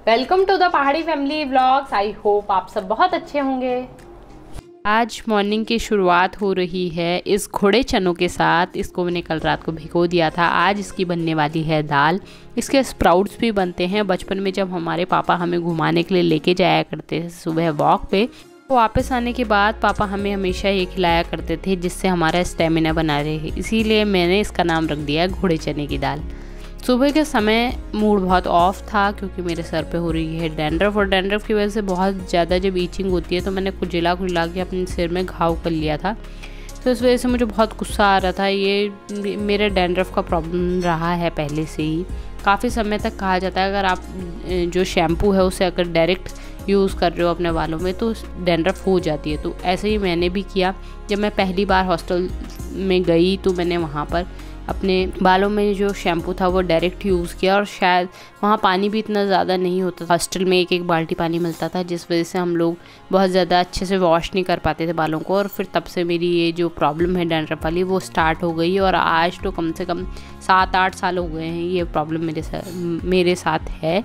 Welcome to the पहाड़ी family vlogs. I hope आप सब बहुत अच्छे होंगे। आज मॉर्निंग की शुरुआत हो रही है इस घोड़े चनों के साथ। इसको मैंने कल रात को भिगो दिया था। आज इसकी बनने वाली है दाल। इसके स्प्राउट्स भी बनते हैं। बचपन में जब हमारे पापा हमें घुमाने के लिए लेके जाया करते थे सुबह वॉक पे, तो वापस आने के बाद पापा हमें हमेशा ये खिलाया करते थे जिससे हमारा स्टेमिना बना रहे। इसीलिए मैंने इसका नाम रख दिया घोड़े चने की दाल। सुबह के समय मूड बहुत ऑफ था क्योंकि मेरे सर पे हो रही है डैंड्रफ, और डैंड्रफ की वजह से बहुत ज़्यादा जब ईचिंग होती है तो मैंने खुजला के अपने सिर में घाव कर लिया था। तो इस वजह से मुझे बहुत गुस्सा आ रहा था। ये मेरे डैंड्रफ का प्रॉब्लम रहा है पहले से ही। काफ़ी समय तक कहा जाता है अगर आप जो शैम्पू है उसे अगर डायरेक्ट यूज़ कर रहे हो अपने बालों में तो डैंड्रफ हो जाती है। तो ऐसे ही मैंने भी किया। जब मैं पहली बार हॉस्टल में गई तो मैंने वहाँ पर अपने बालों में जो शैम्पू था वो डायरेक्ट यूज़ किया, और शायद वहाँ पानी भी इतना ज़्यादा नहीं होता था। हॉस्टल में एक बाल्टी पानी मिलता था जिस वजह से हम लोग बहुत ज़्यादा अच्छे से वॉश नहीं कर पाते थे बालों को। और फिर तब से मेरी ये जो प्रॉब्लम है डैंड्रफ वाली वो स्टार्ट हो गई, और आज तो कम से कम 7-8 साल हो गए हैं ये प्रॉब्लम मेरे साथ है।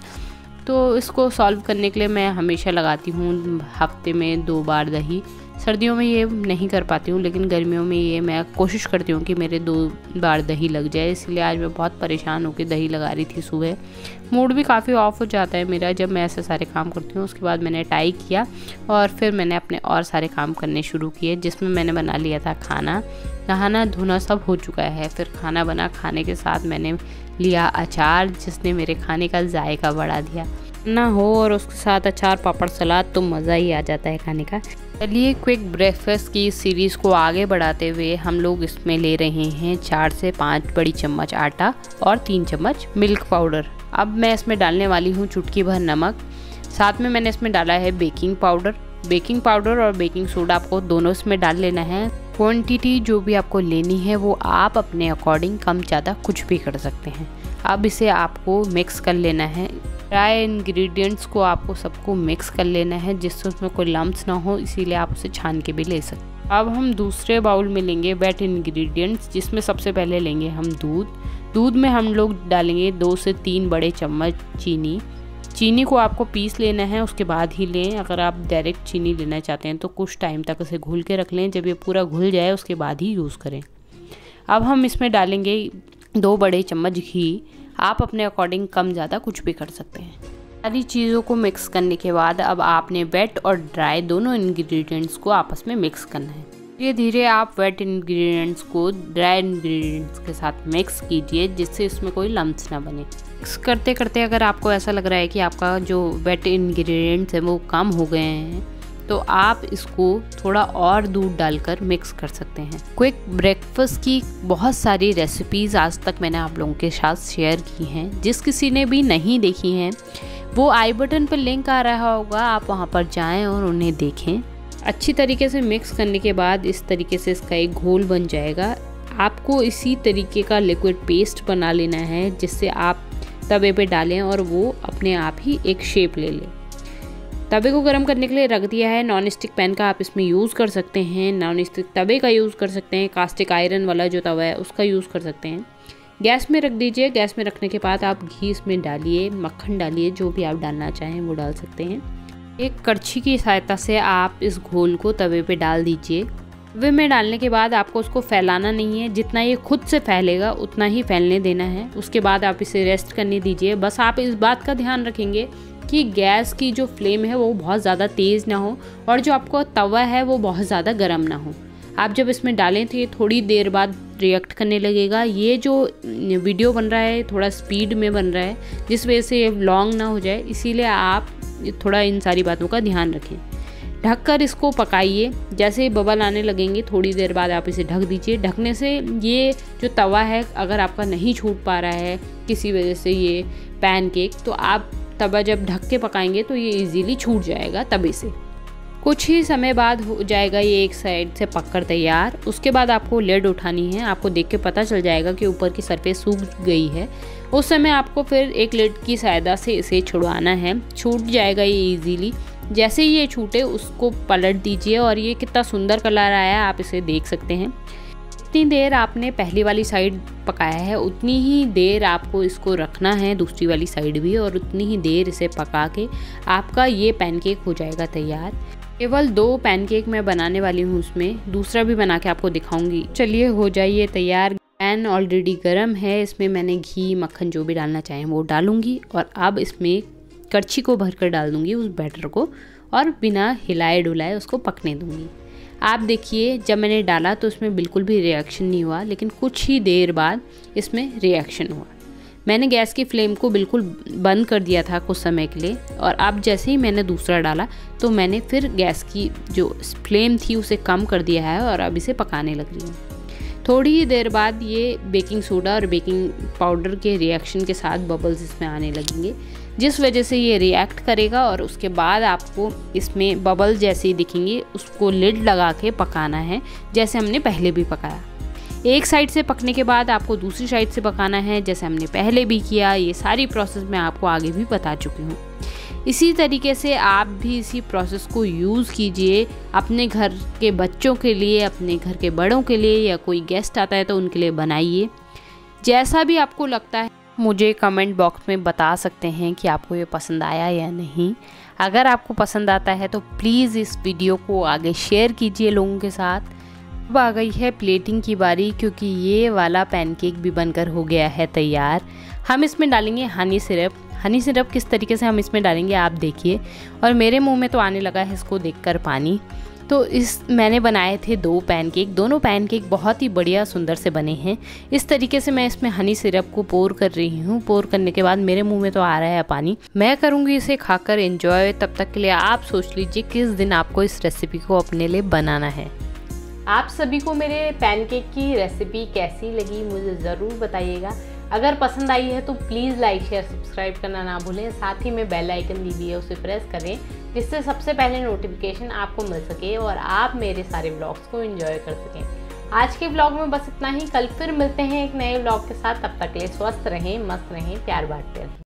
तो इसको सॉल्व करने के लिए मैं हमेशा लगाती हूँ हफ्ते में 2 बार दही। सर्दियों में ये नहीं कर पाती हूँ, लेकिन गर्मियों में ये मैं कोशिश करती हूँ कि मेरे 2 बार दही लग जाए। इसलिए आज मैं बहुत परेशान होकर दही लगा रही थी सुबह। मूड भी काफ़ी ऑफ हो जाता है मेरा जब मैं ऐसे सारे काम करती हूँ। उसके बाद मैंने टाई किया और फिर मैंने अपने और सारे काम करने शुरू किए, जिसमें मैंने बना लिया था खाना। नहाना धोना सब हो चुका है। फिर खाना बना, खाने के साथ मैंने लिया अचार जिसने मेरे खाने का जायका बढ़ा दिया। ना हो और उसके साथ अचार पापड़ सलाद तो मज़ा ही आ जाता है खाने का। चलिए क्विक ब्रेकफास्ट की सीरीज़ को आगे बढ़ाते हुए हम लोग इसमें ले रहे हैं 4 से 5 बड़ी चम्मच आटा और 3 चम्मच मिल्क पाउडर। अब मैं इसमें डालने वाली हूँ चुटकी भर नमक। साथ में मैंने इसमें डाला है बेकिंग पाउडर और बेकिंग सोडा। आपको दोनों इसमें डाल लेना है। क्वांटिटी जो भी आपको लेनी है वो आप अपने अकॉर्डिंग कम ज़्यादा कुछ भी कर सकते हैं। अब इसे आपको मिक्स कर लेना है। ड्राई इंग्रेडिएंट्स को आपको सबको मिक्स कर लेना है जिससे उसमें कोई लम्प्स ना हो, इसीलिए आप उसे छान के भी ले सकते हैं। अब हम दूसरे बाउल में लेंगे वेट इंग्रेडिएंट्स, जिसमें सबसे पहले लेंगे हम दूध में हम लोग डालेंगे 2 से 3 बड़े चम्मच चीनी को आपको पीस लेना है, उसके बाद ही लें। अगर आप डायरेक्ट चीनी लेना चाहते हैं तो कुछ टाइम तक इसे घुल के रख लें। जब ये पूरा घुल जाए उसके बाद ही यूज़ करें। अब हम इसमें डालेंगे 2 बड़े चम्मच घी। आप अपने अकॉर्डिंग कम ज़्यादा कुछ भी कर सकते हैं। सारी चीज़ों को मिक्स करने के बाद अब आपने वेट और ड्राई दोनों इंग्रेडिएंट्स को आपस में मिक्स करना है। धीरे धीरे आप वेट इंग्रेडिएंट्स को ड्राई इंग्रेडिएंट्स के साथ मिक्स कीजिए जिससे इसमें कोई लम्प्स ना बने। मिक्स करते करते अगर आपको ऐसा लग रहा है कि आपका जो वेट इंग्रेडिएंट्स है वो कम हो गए हैं तो आप इसको थोड़ा और दूध डालकर मिक्स कर सकते हैं। क्विक ब्रेकफास्ट की बहुत सारी रेसिपीज़ आज तक मैंने आप लोगों के साथ शेयर की हैं। जिस किसी ने भी नहीं देखी हैं वो आई बटन पर लिंक आ रहा होगा, आप वहां पर जाएं और उन्हें देखें। अच्छी तरीके से मिक्स करने के बाद इस तरीके से इसका एक घोल बन जाएगा। आपको इसी तरीके का लिक्विड पेस्ट बना लेना है जिससे आप तवे पे डालें और वो अपने आप ही एक शेप ले ले। तवे को गर्म करने के लिए रख दिया है। नॉन स्टिक पैन का आप इसमें यूज़ कर सकते हैं, नॉन स्टिक तवे का यूज़ कर सकते हैं, कास्टिक आयरन वाला जो तवा है उसका यूज़ कर सकते हैं। गैस में रख दीजिए। गैस में रखने के बाद आप घी इसमें डालिए, मक्खन डालिए, जो भी आप डालना चाहें वो डाल सकते हैं। एक कड़छी की सहायता से आप इस घोल को तवे पे डाल दीजिए। तवे में डालने के बाद आपको उसको फैलाना नहीं है, जितना ये खुद से फैलेगा उतना ही फैलने देना है। उसके बाद आप इसे रेस्ट करने दीजिए। बस आप इस बात का ध्यान रखेंगे कि गैस की जो फ्लेम है वो बहुत ज़्यादा तेज़ ना हो और जो आपको तवा है वो बहुत ज़्यादा गर्म ना हो। आप जब इसमें डालें तो ये थोड़ी देर बाद रिएक्ट करने लगेगा। ये जो वीडियो बन रहा है थोड़ा स्पीड में बन रहा है जिस वजह से ये लॉन्ग ना हो जाए, इसीलिए आप थोड़ा इन सारी बातों का ध्यान रखें। ढककर इसको पकाइए। जैसे ही बबल आने लगेंगे थोड़ी देर बाद आप इसे ढक दीजिए। ढकने से ये जो तवा है अगर आपका नहीं छूट पा रहा है किसी वजह से ये पैनकेक, तो आप तवा जब ढक के पकाएंगे तो ये इजीली छूट जाएगा तवे से। कुछ ही समय बाद हो जाएगा ये एक साइड से पककर तैयार। उसके बाद आपको लिड उठानी है। आपको देख के पता चल जाएगा कि ऊपर की सरफेस सूख गई है। उस समय आपको फिर एक लिड की सहायता से इसे छुड़वाना है। छूट जाएगा ये इजीली। जैसे ही ये छूटे उसको पलट दीजिए और ये कितना सुंदर कलर आया है आप इसे देख सकते हैं। जितनी देर आपने पहली वाली साइड पकाया है उतनी ही देर आपको इसको रखना है दूसरी वाली साइड भी, और उतनी ही देर इसे पका के आपका ये पैनकेक हो जाएगा तैयार। केवल 2 पैनकेक मैं बनाने वाली हूँ, उसमें दूसरा भी बना के आपको दिखाऊंगी। चलिए हो जाइए तैयार। पैन ऑलरेडी गर्म है, इसमें मैंने घी मक्खन जो भी डालना चाहें वो डालूंगी, और अब इसमें कड़छी को भरकर डाल दूंगी उस बैटर को, और बिना हिलाए डुलाए उसको पकने दूंगी। आप देखिए जब मैंने डाला तो उसमें बिल्कुल भी रिएक्शन नहीं हुआ, लेकिन कुछ ही देर बाद इसमें रिएक्शन हुआ। मैंने गैस की फ्लेम को बिल्कुल बंद कर दिया था कुछ समय के लिए, और अब जैसे ही मैंने दूसरा डाला तो मैंने फिर गैस की जो फ्लेम थी उसे कम कर दिया है, और अब इसे पकाने लग रही हूँ। थोड़ी ही देर बाद ये बेकिंग सोडा और बेकिंग पाउडर के रिएक्शन के साथ बबल्स इसमें आने लगेंगे, जिस वजह से ये रिएक्ट करेगा, और उसके बाद आपको इसमें बबल जैसे ही दिखेंगे उसको लिड लगा के पकाना है, जैसे हमने पहले भी पकाया। एक साइड से पकने के बाद आपको दूसरी साइड से पकाना है, जैसे हमने पहले भी किया। ये सारी प्रोसेस मैं आपको आगे भी बता चुकी हूँ। इसी तरीके से आप भी इसी प्रोसेस को यूज़ कीजिए अपने घर के बच्चों के लिए, अपने घर के बड़ों के लिए, या कोई गेस्ट आता है तो उनके लिए बनाइए। जैसा भी आपको लगता है मुझे कमेंट बॉक्स में बता सकते हैं कि आपको ये पसंद आया या नहीं। अगर आपको पसंद आता है तो प्लीज़ इस वीडियो को आगे शेयर कीजिए लोगों के साथ। अब आ गई है प्लेटिंग की बारी, क्योंकि ये वाला पैनकेक भी बनकर हो गया है तैयार। हम इसमें डालेंगे हनी सिरप। हनी सिरप किस तरीके से हम इसमें डालेंगे आप देखिए, और मेरे मुंह में तो आने लगा है इसको देखकर पानी। तो मैंने बनाए थे 2 पैनकेक, दोनों पैनकेक बहुत ही बढ़िया सुंदर से बने हैं। इस तरीके से मैं इसमें हनी सिरप को पोर कर रही हूँ। पोर करने के बाद मेरे मुंह में तो आ रहा है पानी। मैं करूँगी इसे खाकर एंजॉय। तब तक के लिए आप सोच लीजिए किस दिन आपको इस रेसिपी को अपने लिए बनाना है। आप सभी को मेरे पैनकेक की रेसिपी कैसी लगी मुझे ज़रूर बताइएगा। अगर पसंद आई है तो प्लीज़ लाइक शेयर सब्सक्राइब करना ना भूलें। साथ ही में बेल आइकन दी हुई है उसे प्रेस करें, जिससे सबसे पहले नोटिफिकेशन आपको मिल सके और आप मेरे सारे व्लॉग्स को एंजॉय कर सकें। आज के व्लॉग में बस इतना ही। कल फिर मिलते हैं एक नए व्लॉग के साथ। तब तक के लिए स्वस्थ रहें, मस्त रहें, प्यार बांटते रहें।